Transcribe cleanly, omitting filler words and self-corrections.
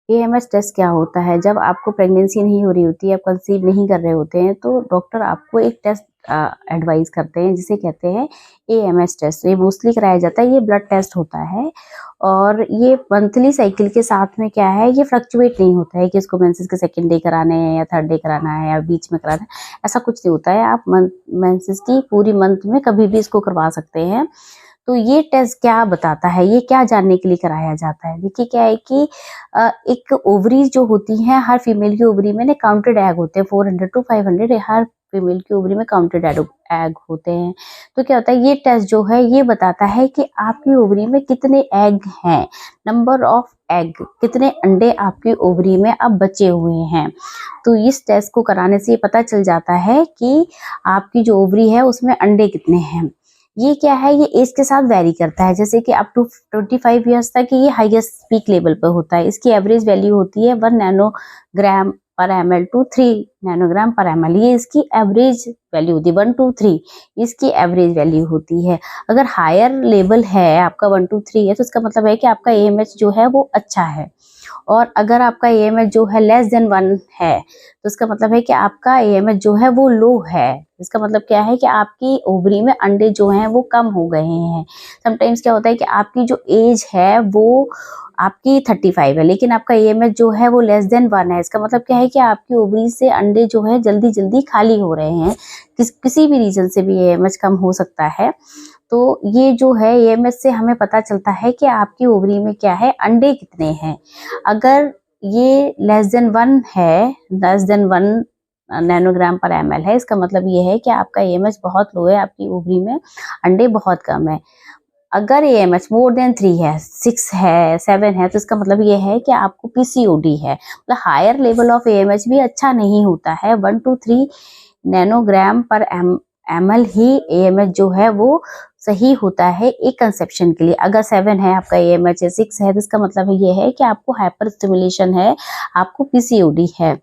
AMH test क्या होता है? जब आपको प्रेगनेंसी नहीं हो रही होती है, आप कंसीव नहीं कर रहे होते हैं, तो डॉक्टर आपको एक टेस्ट एडवाइस करते हैं जिसे कहते हैं एएमएच टेस्ट। ये मोस्टली कराया जाता है, ये ब्लड टेस्ट होता है और ये मंथली साइकिल के साथ में क्या है, ये फ्लक्चुएट नहीं होता है कि इसको मेंसेस के सेकंड डे कराने हैं या थर्ड डे कराना है या बीच में कराना है, ऐसा कुछ नहीं होता है। आप मेंसेस की पूरी मंथ में कभी भी इसको करवा सकते हैं। तो ये टेस्ट क्या बताता है, ये क्या जानने के लिए कराया जाता है? देखिए क्या है कि एक ओवरीज जो होती हैं, हर फीमेल की ओवरी में ना काउंटेड एग होते हैं 400 टू 500, हर फीमेल की ओवरी में काउंटेड एग होते हैं। तो क्या होता है, ये टेस्ट जो है ये बताता है कि आपकी ओवरी में कितने एग हैं, नंबर ऑफ एग, कितने अंडे आपकी ओवरी में अब बचे हुए हैं। तो इस टेस्ट को कराने से ये पता चल जाता है कि आपकी जो ओवरी है उसमें अंडे कितने हैं। ये क्या है, ये एज के साथ वेरी करता है, जैसे कि अप टू 25 इयर्स तक ये हाईएस्ट पीक लेवल पर होता है। इसकी एवरेज वैल्यू होती है 1 नैनोग्राम पर ml टू 3 नैनोग्राम पर ml। ये इसकी एवरेज वैल्यू होती है, 1 to 3 इसकी एवरेज वैल्यू होती है। अगर हायर लेवल है आपका 1 to 3 है तो इसका मतलब है कि आपका एएमएच जो है वो अच्छा है। और अगर आपका एएमएच जो है लेस देन 1 है तो इसका मतलब है कि आपका एएमएच जो है वो लो है। इसका मतलब क्या है कि आपकी ओवरी में अंडे जो हैं वो कम हो गए हैं। समटाइम्स क्या होता है कि आपकी जो एज है वो आपकी 35 है लेकिन आपका एएमएच जो है वो लेस देन 1 है। इसका मतलब क्या है कि आपकी ओवरी से अंडे जो है जल्दी जल्दी खाली हो रहे हैं। किसी भी रीजन से भी एएमएच कम हो सकता है। तो ये जो है एएमएच से हमें पता चलता है कि आपकी ओवरी में क्या है, अंडे कितने हैं। अगर ये लेस देन 1 है, लेस देन 1 नैनोग्राम पर ml है, इसका मतलब ये है कि आपका एएमएच बहुत लो है, आपकी ओवरी में अंडे बहुत कम है। अगर एएमएच मोर देन 3 है, 6 है, 7 है, तो इसका मतलब ये है कि आपको पीसीओडी है। मतलब हायर लेवल ऑफ एएमएच भी अच्छा नहीं होता है। 1 to 3 नैनोग्राम पर ml ही एएमएच जो है वो सही होता है एक कंसेप्शन के लिए। अगर 7 है आपका एएमएच, 6 है, तो इसका मतलब ये है कि आपको हाइपर स्टिमुलेशन है, आपको पीसीओडी है।